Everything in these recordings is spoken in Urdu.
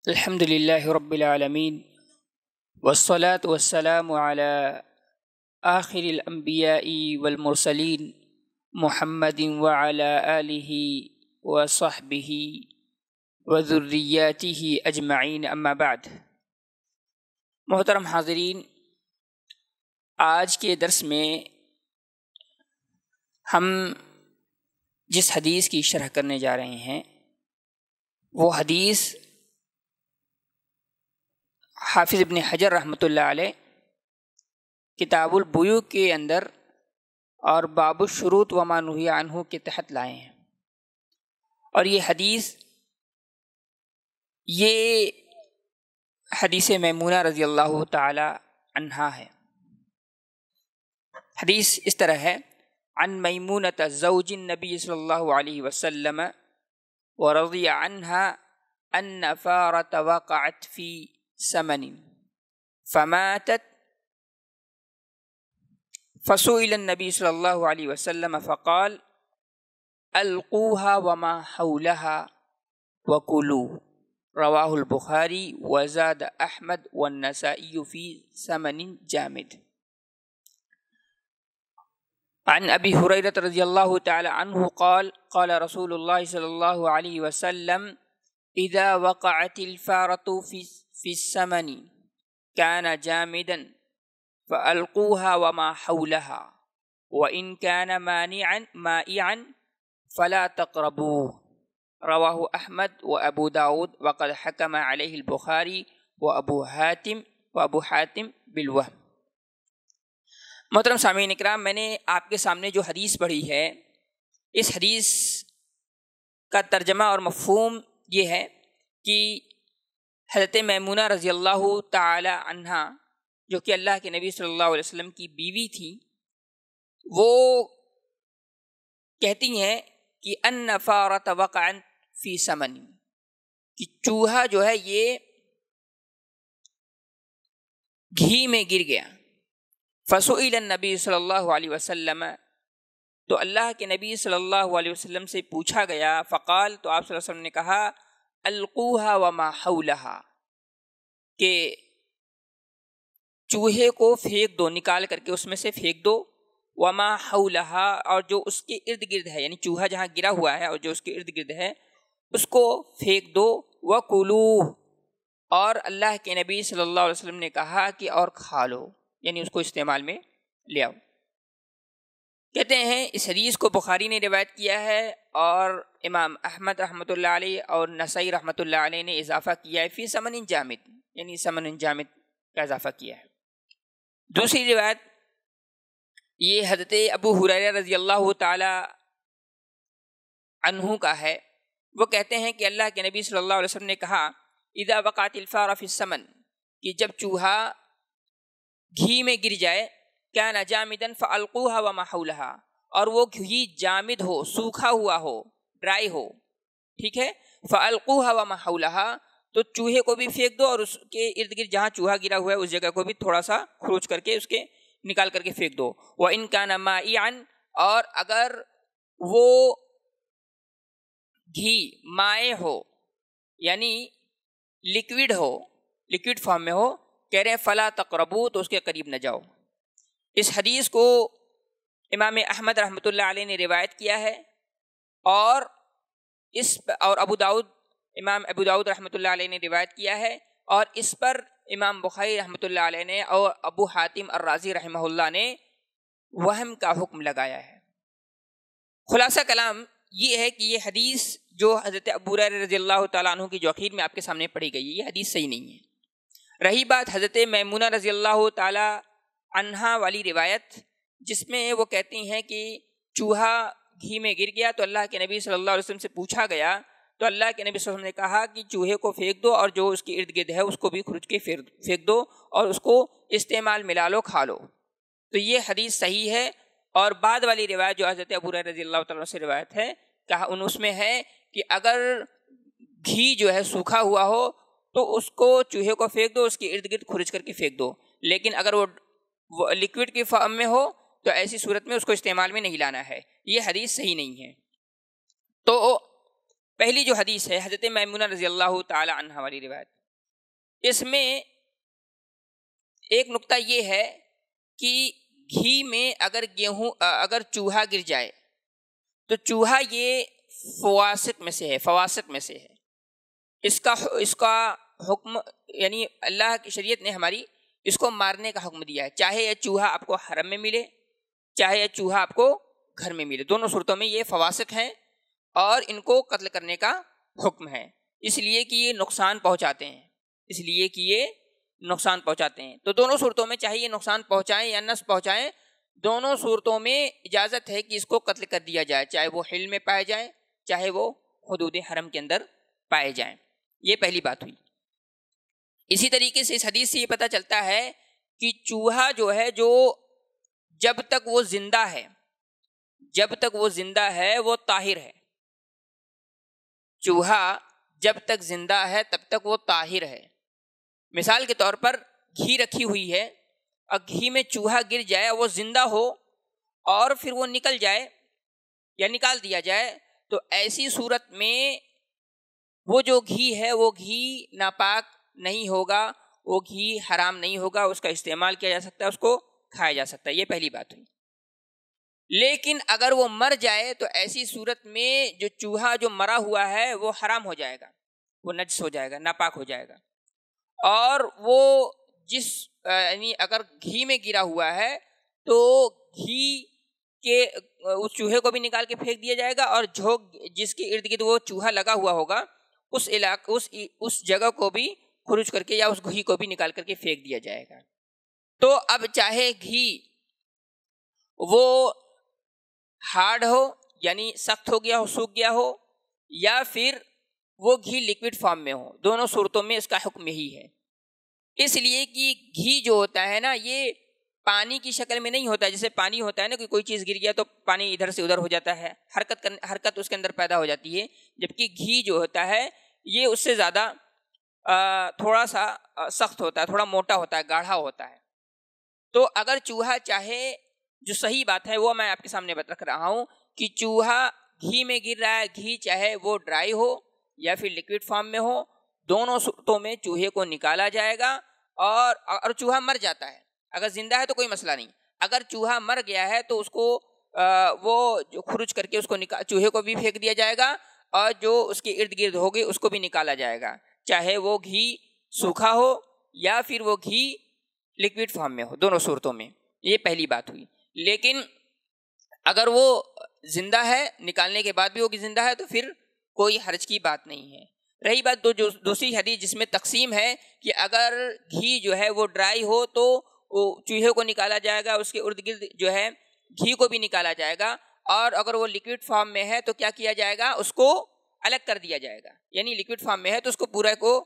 الحمد للہ رب العالمین والصلاة والسلام على آخر الانبیاء والمرسلین محمد وعلى آلہ وصحبہ وذریاتہ اجمعین، اما بعد۔ محترم حاضرین، آج کے درس میں ہم جس حدیث کی شرح کرنے جا رہے ہیں وہ حدیث حافظ ابن حجر رحمۃ اللہ علیہ کتاب البیوع کے اندر اور باب الشروط وما نہی عنہ کے تحت لائے ہیں، اور یہ حدیث میمونہ رضی اللہ تعالی عنہا ہے۔ حدیث اس طرح ہے: عن میمونۃ زوج النبی صلی اللہ علیہ وسلم ورضی عنہا ان فارة وقعت فی سمن فماتت فسئل النبی صلی اللہ علیہ وسلم فقال القوها وما حولها وکلوا، رواہ البخاری وزاد احمد والنسائی فی سمن جامد۔ عن ابی ہریرہ رضی اللہ تعالی عنہ قال قال رسول اللہ صلی اللہ علیہ وسلم اذا وقعت الفارة في السمن كان جامدا فألقوها وما حولها وإن كان مائعا فلا تقربوه، رواه أحمد وأبو داود وقد حكم عليه البخاري وأبو حاتم بالوهم۔ محترم سامعین اکرام، میں نے آپ کے سامنے جو حدیث پڑھی ہے، اس حدیث کا ترجمہ اور مفہوم یہ ہے کہ حضرت میمونہ رضی اللہ تعالی عنہا، جو کہ اللہ کے نبی صلی اللہ علیہ وسلم کی بیوی تھی، وہ کہتی ہیں کہ ان فارة وقعت فی سمن، کہ چوہا جو ہے یہ گھی میں گر گیا۔ فسئل النبی صلی اللہ علیہ وسلم، تو اللہ کے نبی صلی اللہ علیہ وسلم سے پوچھا گیا، فقال، تو آپ صلی اللہ علیہ وسلم نے کہا، القوها وما حولها، کہ چوہے کو پھینک دو، نکال کر کے اس میں سے پھینک دو، وما حولها، اور جو اس کے ارد گرد ہے، یعنی چوہا جہاں گرا ہوا ہے اور جو اس کے ارد گرد ہے اس کو پھینک دو، وکلوہ، اور اللہ کے نبی صلی اللہ علیہ وسلم نے کہا کہ اور کھا لو، یعنی اس کو استعمال میں لے آؤ۔ کہتے ہیں اس حدیث کو بخاری نے روایت کیا ہے، اور امام احمد رحمۃ اللہ علیہ اور نسائی رحمۃ اللہ علیہ نے اضافہ کیا ہے فی سمن جامد، یعنی سمن جامد کا اضافہ کیا ہے۔ دوسری روایت یہ حضرت ابو ہریرہ رضی اللہ تعالی عنہ کا ہے، وہ کہتے ہیں کہ اللہ کے نبی صلی اللہ علیہ وسلم نے کہا، اذا وقعت الفارة فی السمن، کہ جب چوہا گھی میں گر جائے، کان جامدا فالقوها وما حولها، اور وہ گھی جامد ہو، سوکھا ہوا ہو، ڈرائی ہو، ٹھیک ہے، فالقوها وما حولها، تو چوہے کو بھی پھینک دو اور اس کے ارد گرد جہاں چوہا گرا ہوا ہے اس جگہ کو بھی تھوڑا سا خروچ کر کے اس کے نکال کر کے پھینک دو۔ وَإِن كَانَ مَائِعًا، اور اگر وہ گھی مائع ہو، یعنی لیکوڈ ہو، لیکوڈ فارم میں ہو، کہہ رہے ہیں فلا تقربو، تو اس کے قریب نہ جاؤ۔ اس حدیث کو امام احمد رحمۃ اللہ علیہ نے روایت کیا ہے، اور امام ابو داؤد رحمۃ اللہ علیہ نے روایت کیا ہے، اور اس پر امام بخاری رحمۃ اللہ علیہ نے اور ابو حاتم الرازی رحمہ اللہ نے وہم کا حکم لگایا ہے۔ خلاصہ کلام یہ ہے کہ یہ حدیث جو حضرت ابو ہریرہ رضی اللہ تعالیٰ عنہ کی جو اخیر میں آپ کے سامنے پڑھی گئی ہے، یہ حدیث صحیح نہیں ہے۔ رہی بات حضرت میمونہ رضی اللہ تعالی عنہا والی روایت، جس میں وہ کہتی ہیں کہ چوہا گھی میں گر گیا تو اللہ کے نبی صلی اللہ علیہ وسلم سے پوچھا گیا، تو اللہ کے نبی صلی اللہ علیہ وسلم نے کہا کہ چوہے کو پھینک دو اور جو اس کے ارد گرد ہے اس کو بھی کھرچ کے پھینک دو اور اس کو استعمال میں لا لو، کھا لو۔ تو یہ حدیث صحیح ہے۔ اور بعد والی روایت جو حضرت ابو ہریرہ رضی اللہ تعالیٰ سے روایت ہے، کہا اس میں ہے کہ اگر گھی جو ہے سوکھا ہوا ہو تو اس کو چوہے کو پھینک دو، اس کے ارد گرد کھرچ کر کے پھینک دو، لیکن اگر وہ لیکوڈ کی فارم میں ہو تو ایسی صورت میں اس کو استعمال میں نہیں لانا ہے۔ یہ حدیث صحیح نہیں ہے۔ تو پہلی جو حدیث ہے حضرت میمونہ رضی اللہ تعالی عنہ والی روایت، اس میں ایک نقطہ یہ ہے کہ گھی میں اگر چوہا گر جائے تو چوہا یہ فواسق میں سے ہے، اس کا حکم یعنی اللہ کی شریعت نے ہماری اس کو مارنے کا حکم دیا ہے، چاہے یہ چوہا آپ کو حرم میں ملے چاہے یہ چوہا آپ کو گھر میں ملے، دونوں صورتوں میں یہ فواسق ہیں اور ان کو قتل کرنے کا حکم ہے، اس لیے کہ یہ نقصان پہنچاتے ہیں، تو دونوں صورتوں میں چاہے یہ نقصان پہنچائیں یا نفع پہنچائیں، دونوں صورتوں میں اجازت ہے کہ اس کو قتل کر دیا جائے، چاہے وہ حل میں پائے جائیں چاہے وہ حدود حرم کے اندر پائے جائیں۔ یہ پہلی بات ہوئی۔ اسی طریقے سے اس حدیث سے یہ پتہ چلتا ہے کہ چوہا جو ہے جو جب تک وہ زندہ ہے وہ طاہر ہے، چوہا جب تک زندہ ہے تب تک وہ طاہر ہے۔ مثال کے طور پر گھی رکھی ہوئی ہے اور گھی میں چوہا گر جائے، وہ زندہ ہو اور پھر وہ نکل جائے یا نکال دیا جائے، تو ایسی صورت میں وہ جو گھی ہے وہ گھی ناپاک نہیں ہوگا، وہ گھی حرام نہیں ہوگا، اس کا استعمال کیا جا سکتا ہے، اس کو کھایا جا سکتا ہے۔ یہ پہلی بات ہوئی۔ لیکن اگر وہ مر جائے تو ایسی صورت میں جو چوہا جو مرا ہوا ہے وہ حرام ہو جائے گا، وہ نجس ہو جائے گا، ناپاک ہو جائے گا، اور وہ یعنی اگر گھی میں گرا ہوا ہے تو گھی کے اس چوہے کو بھی نکال کے پھینک دیا جائے گا، اور جس کے ارد گرد وہ چوہا لگا ہوا ہوگا اس جگہ کو بھی خروج کر کے یا اس گھی کو بھی نکال کر کے پھینک دیا جائے گا۔ تو اب چاہے گھی وہ ہارڈ ہو یعنی سخت ہو گیا ہو، سوکھ گیا ہو، یا پھر وہ گھی لیکوڈ فارم میں ہو، دونوں صورتوں میں اس کا حکم یہی ہے۔ اس لیے کہ گھی جو ہوتا ہے نا یہ پانی کی شکل میں نہیں ہوتا ہے، جیسے پانی ہوتا ہے نا کہ کوئی چیز گر گیا تو پانی ادھر سے ادھر ہو جاتا ہے، حرکت اس کے اندر پیدا ہو جاتی ہے، جبکہ گھی جو ہوتا ہے یہ اس سے زیادہ تھوڑا سا سخت ہوتا ہے، تھوڑا موٹا ہوتا ہے، گاڑھا ہوتا ہے۔ تو اگر چوہا چاہے، جو صحیح بات ہے وہ میں آپ کے سامنے رکھ رہا ہوں کہ چوہا گھی میں گر رہا ہے، گھی چاہے وہ ڈرائی ہو یا پھر لیکوڈ فارم میں ہو، دونوں صورتوں میں چوہے کو نکالا جائے گا، اور چوہا مر جاتا ہے، اگر زندہ ہے تو کوئی مسئلہ نہیں، اگر چوہا مر گیا ہے تو اس کو وہ جو خروج کر کے اس کو چوہے کو بھی پھینک دیا جائے گا، اور جو اس کے ارد گرد ہوگی اس کو بھی نکالا جائے گا، چاہے وہ گھی سوکھا ہو یا پھر وہ گھی لیکوڈ فارم میں ہو، دونوں صورتوں میں۔ یہ پہلی بات ہوئی۔ لیکن اگر وہ زندہ ہے، نکالنے کے بعد بھی وہ زندہ ہے، تو پھر کوئی حرج کی بات نہیں ہے۔ رہی بات دوسری حدیث جس میں تقسیم ہے کہ اگر گھی جو ہے وہ ڈرائی ہو تو وہ چوہے کو نکالا جائے گا، اس کے ارد گرد جو ہے گھی کو بھی نکالا جائے گا، اور اگر وہ لیکوڈ فارم میں ہے تو کیا کیا جائے گا، اس کو الگ کر دیا جائے گا، یعنی لیکوڈ فارم میں ہے تو اس کو پورا کو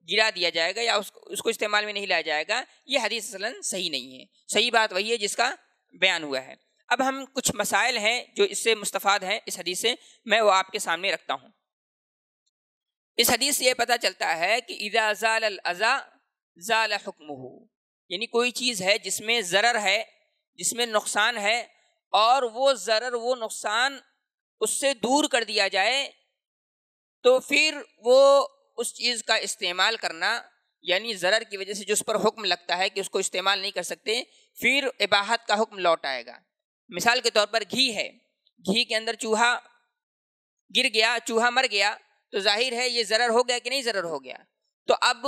گرا دیا جائے گا یا اس کو استعمال میں نہیں لایا جائے گا۔ یہ حدیث اصلاً صحیح نہیں ہے، صحیح بات وہی ہے جس کا بیان ہوا ہے۔ اب ہم کچھ مسائل ہیں جو اس سے مستفاد ہیں اس حدیث سے، میں وہ آپ کے سامنے رکھتا ہوں۔ اس حدیث سے یہ پتہ چلتا ہے کہ اذا زال الاذى زال حکمہ، یعنی کوئی چیز ہے جس میں ضرر ہے، جس میں نقصان ہے، اور وہ ضرر وہ نقصان اس سے دور کر دیا جائے تو پھر وہ اس چیز کا استعمال کرنا، یعنی ضرر کی وجہ سے جس پر حکم لگتا ہے کہ اس کو استعمال نہیں کر سکتے، پھر اباحت کا حکم لوٹ آئے گا۔ مثال کے طور پر گھی ہے، گھی کے اندر چوہا گر گیا، چوہا مر گیا، تو ظاہر ہے یہ ضرر ہو گیا کہ نہیں ضرر ہو گیا۔ تو اب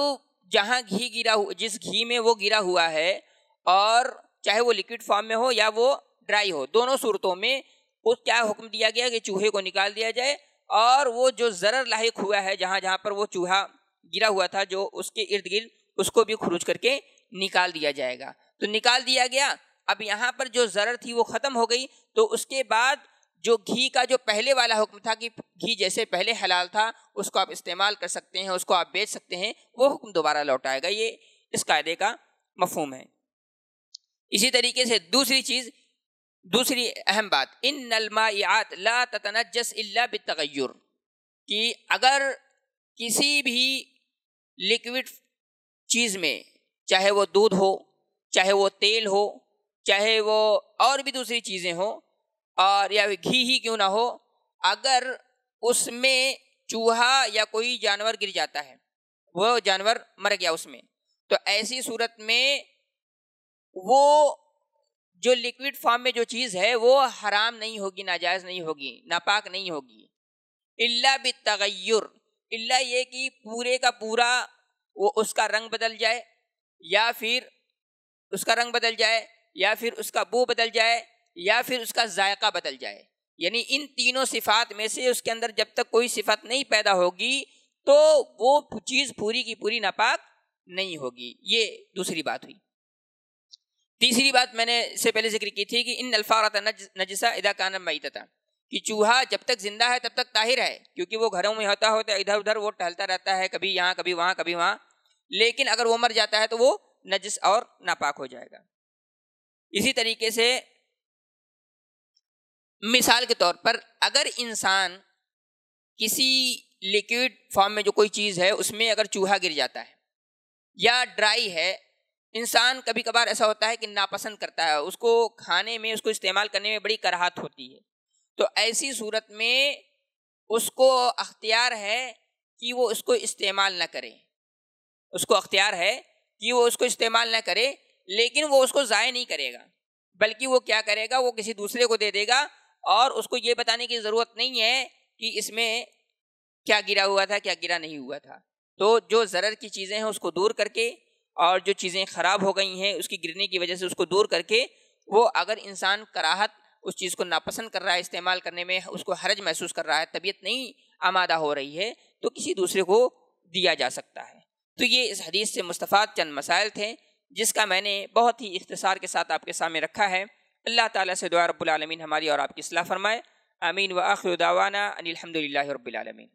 جہاں گھی گرا ہوا، جس گھی میں وہ گرا ہوا ہے، اور چاہے وہ لیکوڈ فارم میں ہو یا وہ ڈرائی ہو، دونوں صورتوں میں وہ کیا حکم دیا گیا کہ چوہے کو نکال دیا جائے، اور وہ جو ضرر لاحق ہوا ہے جہاں جہاں پر وہ چوہا گرا ہوا تھا جو اس کے ارد گرد، اس کو بھی خروج کر کے نکال دیا جائے گا۔ تو نکال دیا گیا، اب یہاں پر جو ضرر تھی وہ ختم ہو گئی، تو اس کے بعد جو گھی کا جو پہلے والا حکم تھا کہ گھی جیسے پہلے حلال تھا اس کو آپ استعمال کر سکتے ہیں، اس کو آپ بیچ سکتے ہیں، وہ حکم دوبارہ لوٹ آئے گا۔ یہ اس قاعدے کا مفہوم ہے۔ اسی طریقے سے دوسری اہم بات، ان المائعات لا تتنجس الا بالتغیر، کہ اگر کسی بھی لیکوڈ چیز میں، چاہے وہ دودھ ہو، چاہے وہ تیل ہو، چاہے وہ اور بھی دوسری چیزیں ہوں، اور یا گھی ہی کیوں نہ ہو، اگر اس میں چوہا یا کوئی جانور گر جاتا ہے، وہ جانور مر گیا اس میں، تو ایسی صورت میں وہ جو لیکوڈ فارم میں جو چیز ہے وہ حرام نہیں ہوگی، ناجائز نہیں ہوگی، ناپاک نہیں ہوگی، الا بالتغیر، الا یہ کہ پورے کا پورا وہ اس کا رنگ بدل جائے، یا پھر اس کا رنگ بدل جائے، یا پھر اس کا بو بدل جائے، یا پھر اس کا ذائقہ بدل جائے، یعنی ان تینوں صفات میں سے اس کے اندر جب تک کوئی صفت نہیں پیدا ہوگی تو وہ چیز پوری کی پوری ناپاک نہیں ہوگی۔ یہ دوسری بات ہوئی۔ تیسری بات میں نے اس سے پہلے ذکر کی تھی کہ ان الفارۃ نجسہ اذا کان میتۃ، کہ چوہا جب تک زندہ ہے تب تک طاہر ہے، کیونکہ وہ گھروں میں ہوتا ہے ادھر ادھر وہ ٹہلتا رہتا ہے، کبھی یہاں کبھی وہاں کبھی وہاں، لیکن اگر وہ مر جاتا ہے تو وہ نجس اور ناپاک ہو جائے گا۔ اسی طریقے سے مثال کے طور پر اگر انسان کسی لیکوڈ فارم میں جو کوئی چیز ہے اس میں اگر چوہا گر جاتا ہے یا ڈرائی ہے، انسان کبھی کبھار ایسا ہوتا ہے کہ ناپسند کرتا ہے، اس کو کھانے میں، اس کو استعمال کرنے میں بڑی کراہت ہوتی ہے، تو ایسی صورت میں اس کو اختیار ہے کہ وہ اس کو استعمال نہ کرے، اس کو اختیار ہے کہ وہ اس کو استعمال نہ کرے، لیکن وہ اس کو ضائع نہیں کرے گا، بلکہ وہ کیا کرے گا، وہ کسی دوسرے کو دے دے گا، اور اس کو یہ بتانے کی ضرورت نہیں ہے کہ اس میں کیا گرا ہوا تھا کیا گرا نہیں ہوا تھا۔ تو جو ضرر کی چیزیں ہیں اس کو دور کر کے، اور جو چیزیں خراب ہو گئی ہیں اس کی گرنے کی وجہ سے اس کو دور کر کے، وہ اگر انسان کراہت اس چیز کو ناپسند کر رہا ہے استعمال کرنے میں، اس کو حرج محسوس کر رہا ہے، طبیعت نہیں آمادہ ہو رہی ہے، تو کسی دوسرے کو دیا جا سکتا ہے۔ تو یہ اس حدیث سے مستفاد چند مسائل تھے جس کا میں نے بہت ہی اختصار کے ساتھ آپ کے سامنے رکھا ہے۔ اللہ تعالیٰ سے دعا رب العالمین ہماری اور آپ کی اصلاح فرمائے، آمین، وآخر دعوانا ان الحمد للہ رب العالمین۔